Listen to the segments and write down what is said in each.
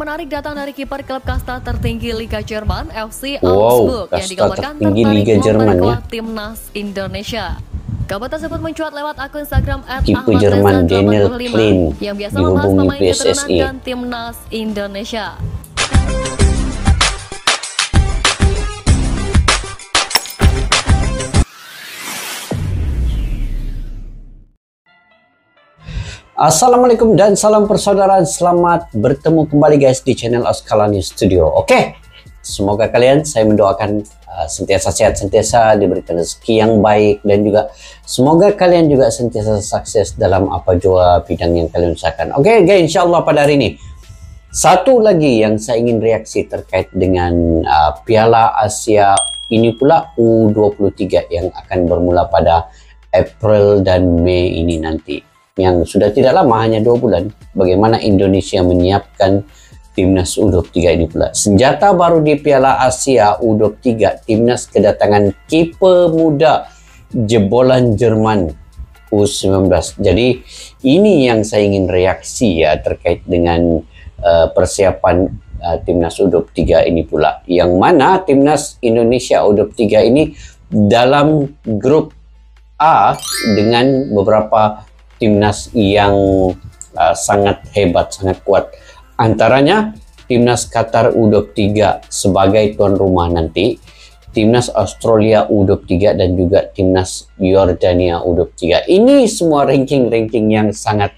Menarik datang dari kiper klub kasta tertinggi Liga Jerman FC Wow, Augsburg yang kasta dikabarkan tertinggi tertarik Liga Jerman ya. memperkuat timnas Indonesia. Kabar tersebut mencuat lewat akun Instagram Kiper Jerman Daniel Klein yang biasa membahas dihubungi pemain keturunan PSSI. dan timnas Indonesia. Assalamualaikum dan salam persaudaraan. Selamat bertemu kembali guys di channel Askalani Studio. Oke, semoga kalian, saya mendoakan sentiasa sehat, sentiasa diberikan rezeki yang baik, dan juga semoga kalian juga sentiasa sukses dalam apa jua bidang yang kalian usahakan. Oke guys, insyaallah pada hari ini satu lagi yang saya ingin reaksi terkait dengan Piala Asia ini pula U23 yang akan bermula pada April dan Mei ini nanti, yang sudah tidak lama, hanya 2 bulan. Bagaimana Indonesia menyiapkan timnas U23 ini pula. Senjata baru di Piala Asia U23, timnas kedatangan kiper muda jebolan Jerman U19. Jadi ini yang saya ingin reaksi ya terkait dengan persiapan timnas U23 ini pula. Yang mana timnas Indonesia U23 ini dalam grup A dengan beberapa timnas yang sangat hebat, sangat kuat. Antaranya timnas Qatar U23 sebagai tuan rumah nanti, timnas Australia U23 dan juga timnas Yordania U23. Ini semua ranking-ranking yang sangat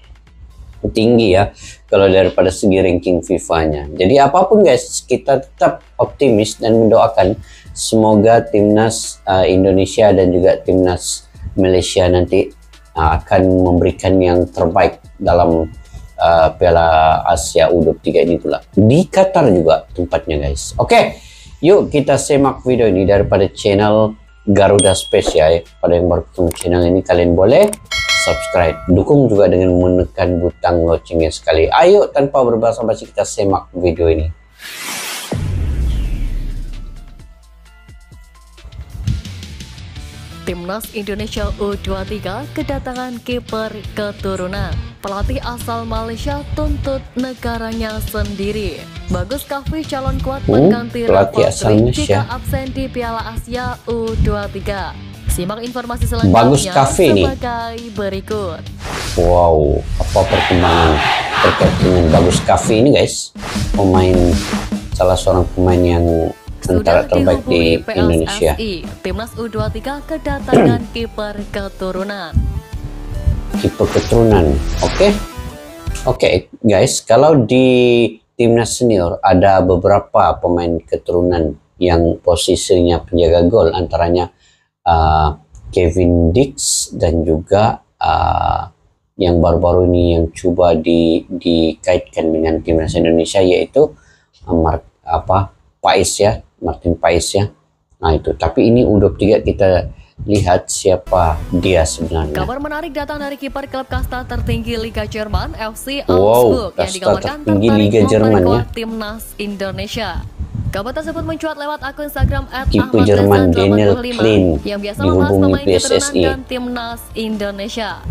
tinggi ya kalau daripada segi ranking FIFA-nya. Jadi apapun guys, kita tetap optimis dan mendoakan semoga timnas Indonesia dan juga timnas Malaysia nanti akan memberikan yang terbaik dalam Piala Asia U23 ini pula. Di Qatar juga tempatnya guys. Oke, yuk kita simak video ini daripada channel Garuda Space ya. Pada yang baru ketemu channel ini, kalian boleh subscribe. Dukung juga dengan menekan butang loncengnya sekali. Ayo tanpa berbasa-basi kita simak video ini. Timnas Indonesia U23 kedatangan kiper keturunan. Pelatih asal Malaysia tuntut negaranya sendiri. Bagus Kahvi calon kuat mengganti pelatih asal Malaysia jika absen di Piala Asia U23. Simak informasi selanjutnya Bagus Kahvi sebagai berikut. Wow, apa perkembangan terkait dengan Bagus Kahvi ini guys? Salah seorang pemain yang antara terbaik di Indonesia. Timnas U23 kedatangan kiper keturunan. Kiper keturunan, oke guys. Kalau di timnas senior ada beberapa pemain keturunan yang posisinya penjaga gol, antaranya Kevin Dix dan juga yang baru-baru ini yang coba dikaitkan dengan timnas Indonesia, yaitu Martin Pais ya. Nah itu, tapi ini U23 kita lihat siapa dia sebenarnya. Kabar menarik datang dari kiper klub kasta tertinggi Liga Jerman FC Wow, Augsburg yang dikabarkan tertinggi Liga Jerman ya. Timnas Indonesia. Kabar tersebut mencuat lewat akun Instagram kiper Jerman Daniel Klein yang biasa membahas dihubungi pemain keturunan PSSI. dan timnas Indonesia.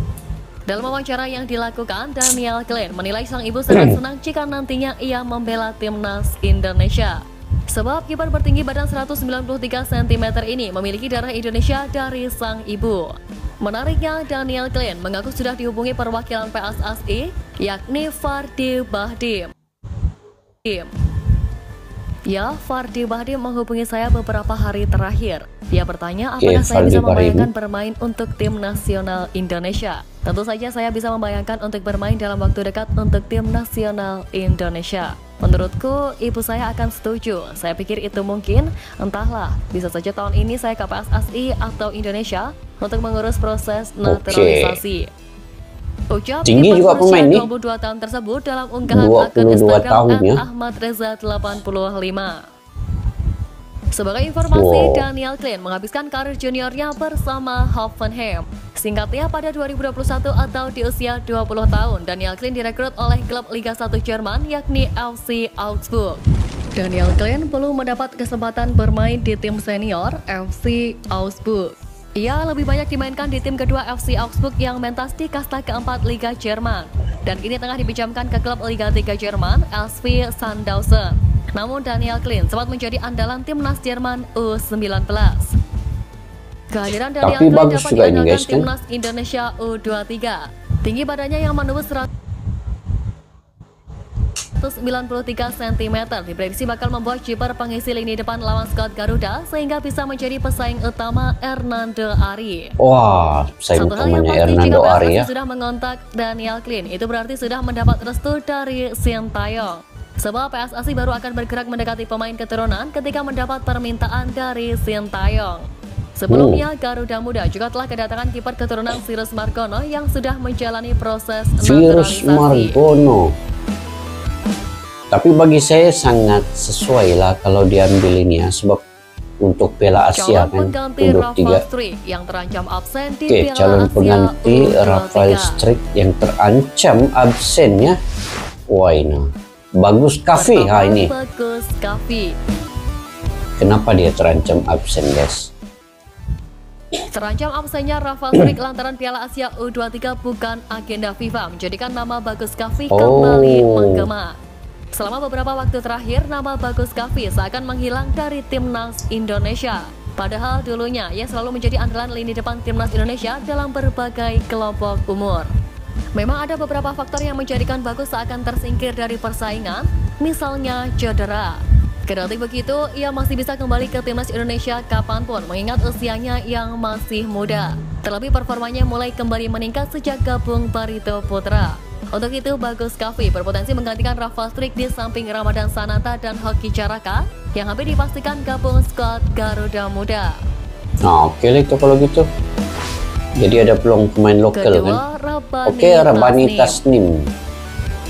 Dalam wawancara yang dilakukan, Daniel Klein menilai sang ibu sangat senang jika nantinya ia membela timnas Indonesia. Sebab kiper bertinggi badan 193 cm ini memiliki darah Indonesia dari sang ibu. Menariknya, Daniel Klein mengaku sudah dihubungi perwakilan PSSI, yakni Fardi Bahdim. Ya, Fardi Bahdim menghubungi saya beberapa hari terakhir. Dia bertanya apakah saya bisa membayangkan bermain untuk tim nasional Indonesia. Tentu saja saya bisa membayangkan untuk bermain dalam waktu dekat untuk tim nasional Indonesia. Menurutku, ibu saya akan setuju. Saya pikir itu mungkin, entahlah, bisa saja tahun ini saya ke PSSI atau Indonesia untuk mengurus proses naturalisasi. Ucap tinggi juga pemain nih, 22 tahun tersebut dalam unggahan akun Instagram @ahmadreza85. Sebagai informasi, Daniel Klein menghabiskan karir juniornya bersama Hoffenheim. Singkatnya, pada 2021 atau di usia 20 tahun, Daniel Klein direkrut oleh klub Liga 1 Jerman, yakni FC Augsburg. Daniel Klein belum mendapat kesempatan bermain di tim senior FC Augsburg. Ia lebih banyak dimainkan di tim kedua FC Augsburg yang mentas di kasta keempat Liga Jerman. Dan kini tengah dipinjamkan ke klub Liga 3 Jerman, SV Sandhausen. Namun Daniel Klein sempat menjadi andalan timnas Jerman U19. Kehadiran Daniel Klein dapat diandalkan timnas Indonesia U23. Tinggi badannya yang menembus 193 cm diprediksi bakal membuat kiper pengisi lini depan lawan skuad Garuda sehingga bisa menjadi pesaing utama Hernando Ari. Wah, pesaing utamanya Hernando Ari ya. Sudah mengontak Daniel Klein, itu berarti sudah mendapat restu dari Sintayong. Sebab PSSI baru akan bergerak mendekati pemain keturunan ketika mendapat permintaan dari Sintayong. Sebelumnya, Garuda Muda juga telah kedatangan kiper keturunan Virus Margono yang sudah menjalani proses naturalisasi. Tapi bagi saya sangat sesuai lah kalau diambil ini ya, sebab untuk Piala Asia kan U23 yang terancam absen di Piala calon pengganti Rafael Strik yang terancam absen ya. Wah ini Bagus Kavi ini. Bagus Kavi. Kenapa dia terancam absen, guys? Terancam absennya Rafael Strik lantaran Piala Asia U23 bukan agenda FIFA, menjadikan nama Bagus Kavi kembali menggema. Selama beberapa waktu terakhir, nama Bagus Kavi seakan menghilang dari timnas Indonesia. Padahal dulunya ia selalu menjadi andalan lini depan timnas Indonesia dalam berbagai kelompok umur. Memang ada beberapa faktor yang menjadikan Bagus seakan tersingkir dari persaingan, misalnya cedera. Kendati begitu, ia masih bisa kembali ke timnas Indonesia kapanpun mengingat usianya yang masih muda. Terlebih performanya mulai kembali meningkat sejak gabung Barito Putra. Untuk itu, Bagus Kavi berpotensi menggantikan Rafael Strik di samping Ramadan Sananta dan Hoki Caraka yang hampir dipastikan gabung skuad Garuda Muda. Nah, oke itu kalau gitu. Jadi ada peluang pemain lokal kan. Oke, Rabani Tasnim.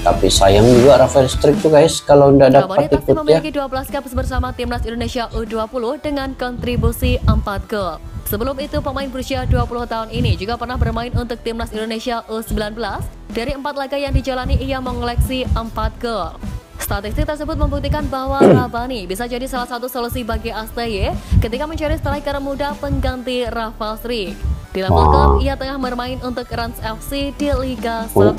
Tapi sayang juga Rafael Strik tuh guys kalau nggak dapat ikut ya. Memiliki 12 caps bersama timnas Indonesia U20 dengan kontribusi 4 gol. Sebelum itu, pemain berusia 20 tahun ini juga pernah bermain untuk timnas Indonesia U19. Dari 4 laga yang dijalani, ia mengoleksi 4 gol. Statistik tersebut membuktikan bahwa Rabani bisa jadi salah satu solusi bagi ASTY ketika mencari striker muda pengganti Rafael Strik. Di level klub, ia tengah bermain untuk Rans FC di Liga 1.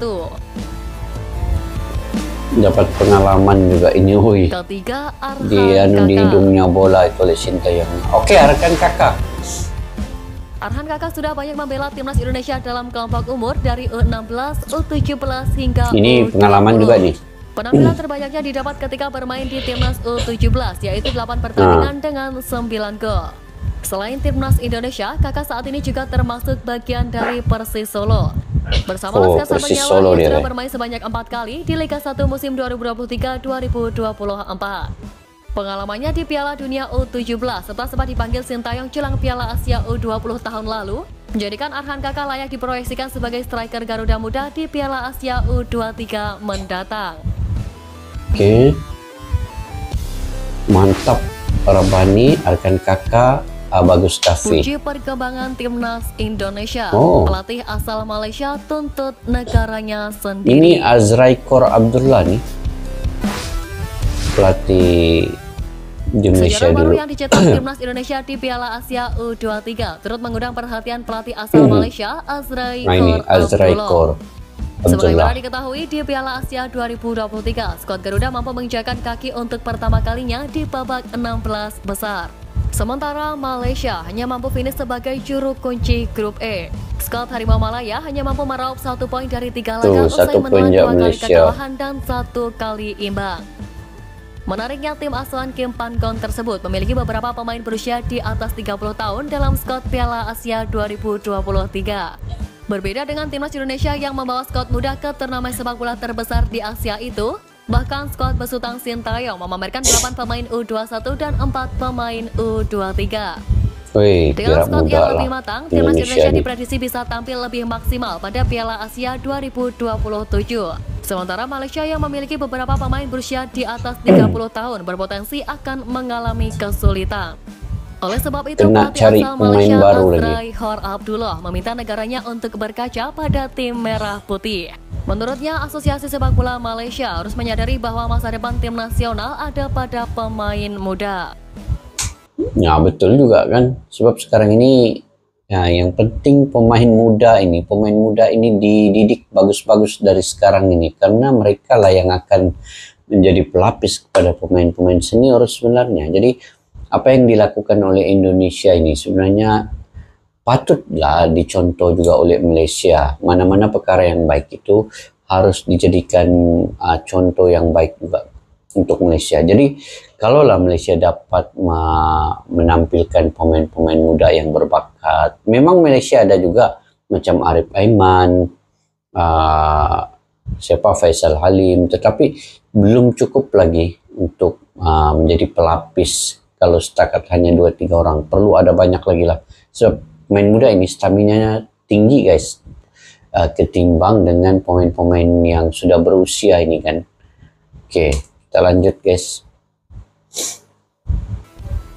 Dapat pengalaman juga ini, hui. Ketiga, Arhan di hidungnya bola itu oleh Sintayong. Oke, Arhan Kakak. Arhan Kakak sudah banyak membela timnas Indonesia dalam kelompok umur dari U16, U17 hingga ini U20. Pengalaman juga nih. Penampilan terbanyaknya didapat ketika bermain di timnas U17, yaitu 8 pertandingan dengan 9 gol. Selain timnas Indonesia, Kakak saat ini juga termasuk bagian dari Persis Solo. Bersama Laskar Sampenyawa, ia sudah bermain sebanyak 4 kali di Liga 1 musim 2023-2024. Pengalamannya di Piala Dunia U17 serta sempat dipanggil Sintayong jelang Piala Asia U20 tahun lalu menjadikan Arhan Kakak layak diproyeksikan sebagai striker Garuda Muda di Piala Asia U23 mendatang. Oke, mantap. Rabani, Arhan Kakak, Bagus Kavi. Uji perkembangan timnas Indonesia. Pelatih asal Malaysia tuntut negaranya sendiri. Ini Azraikor Abdullah nih, pelatih Indonesia sejarah baru dulu. yang dicetak timnas Indonesia di Piala Asia U23 turut mengundang perhatian pelatih asal Malaysia, Azraikor Abdullah. Sebagaimana diketahui, di Piala Asia 2023, skuad Garuda mampu menginjakan kaki untuk pertama kalinya di babak 16 besar. Sementara Malaysia hanya mampu finish sebagai juru kunci grup E. Skuad Harimau Malaya hanya mampu meraup 1 poin dari 3 laga usai menelan 2 kali kekalahan dan 1 kali imbang. Menariknya, tim asuhan Kim Pan-gon tersebut memiliki beberapa pemain berusia di atas 30 tahun dalam skuad Piala Asia 2023. Berbeda dengan timnas Indonesia yang membawa skuad muda ke turnamen sepak bola terbesar di Asia itu, bahkan skuad besutan Sintayong memamerkan 8 pemain U21 dan 4 pemain U23. Dengan skuad yang lebih matang, timnas Indonesia diprediksi bisa tampil lebih maksimal pada Piala Asia 2027. Sementara Malaysia yang memiliki beberapa pemain berusia di atas 30 tahun berpotensi akan mengalami kesulitan. Oleh sebab itu, pelatih asal Malaysia Azraikor Abdullah meminta negaranya untuk berkaca pada tim merah putih. Menurutnya, Asosiasi Sepak Bola Malaysia harus menyadari bahwa masa depan tim nasional ada pada pemain muda. Ya betul juga kan, sebab sekarang ini Ya, yang penting pemain muda ini dididik bagus-bagus dari sekarang ini, karena mereka lah yang akan menjadi pelapis kepada pemain-pemain senior sebenarnya. Jadi apa yang dilakukan oleh Indonesia ini sebenarnya patutlah dicontoh juga oleh Malaysia. Mana-mana perkara yang baik itu harus dijadikan contoh yang baik juga untuk Malaysia. Jadi kalaulah Malaysia dapat menampilkan pemain-pemain muda yang berbakat, memang Malaysia ada juga macam Arif Aiman, Faisal Halim, tetapi belum cukup lagi untuk menjadi pelapis. Kalau setakat hanya 2-3 orang, perlu ada banyak lagi lah. Sebab pemain muda ini stamina tinggi guys, ketimbang dengan pemain-pemain yang sudah berusia ini kan. Oke, kita lanjut guys.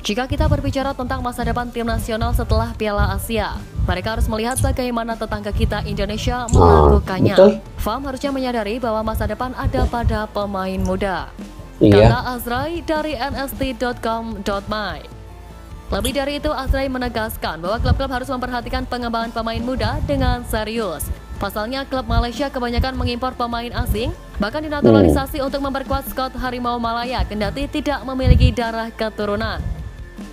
Jika kita berbicara tentang masa depan tim nasional setelah Piala Asia, mereka harus melihat bagaimana tetangga kita Indonesia melakukannya. FAM harusnya menyadari bahwa masa depan ada pada pemain muda. Kata Azrai dari nst.com.my. Lebih dari itu, Azrai menegaskan bahwa klub-klub harus memperhatikan pengembangan pemain muda dengan serius. Pasalnya, klub Malaysia kebanyakan mengimpor pemain asing, bahkan dinaturalisasi untuk memperkuat skuad Harimau Malaya kendati tidak memiliki darah keturunan.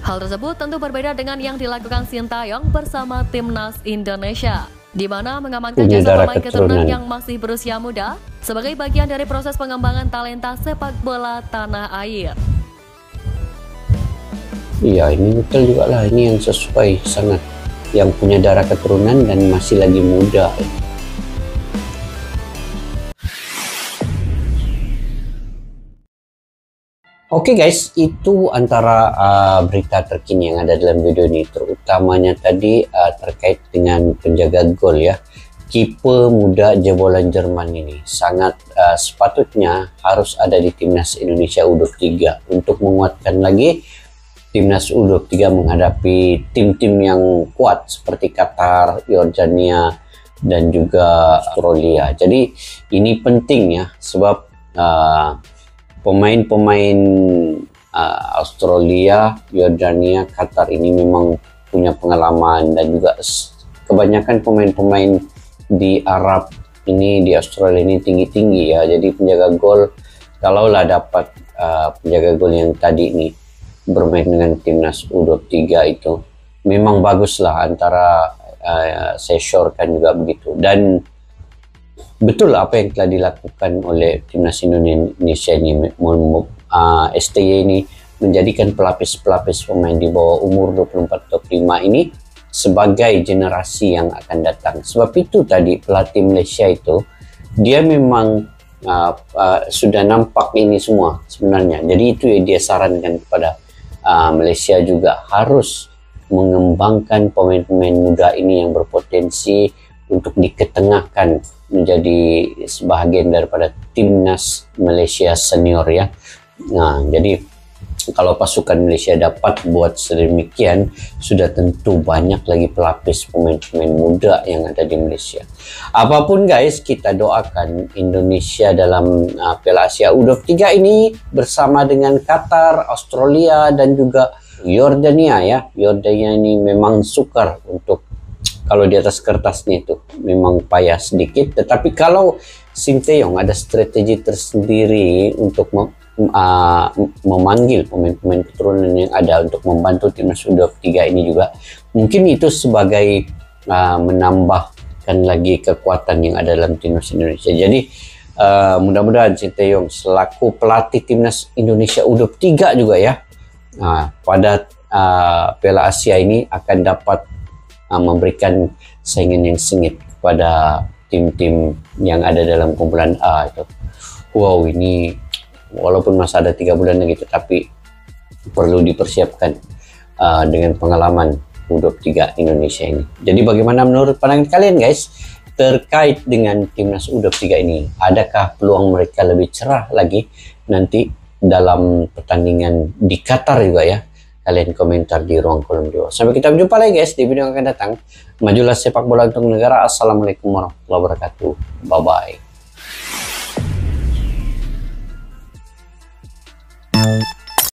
Hal tersebut tentu berbeda dengan yang dilakukan Sintayong bersama Timnas Indonesia, di mana mengamankan jasa pemain keturunan yang masih berusia muda sebagai bagian dari proses pengembangan talenta sepak bola tanah air. Iya, ini betul juga lah, ini yang sesuai sangat, yang punya darah keturunan dan masih lagi muda. Oke guys, itu antara berita terkini yang ada dalam video ini, terutamanya tadi terkait dengan penjaga gol ya, kiper muda jebolan Jerman ini sangat sepatutnya harus ada di timnas Indonesia U23 untuk menguatkan lagi timnas U23 menghadapi tim-tim yang kuat seperti Qatar, Yordania, dan juga Australia. Jadi ini penting ya, sebab pemain-pemain Australia, Yordania, Qatar ini memang punya pengalaman, dan juga kebanyakan pemain-pemain di Arab ini, di Australia ini tinggi-tinggi ya. Jadi penjaga gol, kalaulah dapat penjaga gol yang tadi ini bermain dengan timnas U23 itu memang baguslah, antara saya syorkan juga begitu. Dan betul apa yang telah dilakukan oleh timnas Indonesia ini, STY ini menjadikan pelapis-pelapis pemain di bawah umur 24-25 ini sebagai generasi yang akan datang. Sebab itu tadi pelatih Malaysia itu dia memang sudah nampak ini semua sebenarnya. Jadi itu yang dia sarankan kepada Malaysia juga harus mengembangkan pemain-pemain muda ini yang berpotensi untuk diketengahkan menjadi sebahagian daripada timnas Malaysia senior ya. Nah, jadi kalau pasukan Malaysia dapat buat sedemikian, sudah tentu banyak lagi pelapis pemain-pemain muda yang ada di Malaysia. Apapun guys, kita doakan Indonesia dalam Piala Asia U23 ini bersama dengan Qatar, Australia, dan juga Yordania ya. Yordania ini memang sukar untuk, kalau di atas kertasnya itu memang payah sedikit, tetapi kalau Sintayong ada strategi tersendiri untuk memanggil pemain-pemain keturunan yang ada untuk membantu timnas U23 ini juga, mungkin itu sebagai menambahkan lagi kekuatan yang ada dalam timnas Indonesia. Jadi mudah-mudahan Sintayong selaku pelatih timnas Indonesia U23 juga ya, pada Piala Asia ini akan dapat memberikan saingan yang sengit kepada tim-tim yang ada dalam kumpulan A itu. Wow, ini walaupun masih ada 3 bulan lagi, tetapi perlu dipersiapkan dengan pengalaman U23 Indonesia ini. Jadi bagaimana menurut pandangan kalian guys terkait dengan timnas U23 ini? Adakah peluang mereka lebih cerah lagi nanti dalam pertandingan di Qatar juga ya? Kalian komentar di ruang kolom di bawah. Sampai kita berjumpa lagi guys di video yang akan datang. Majulah sepak bola untuk negara. Assalamualaikum warahmatullahi wabarakatuh. Bye bye.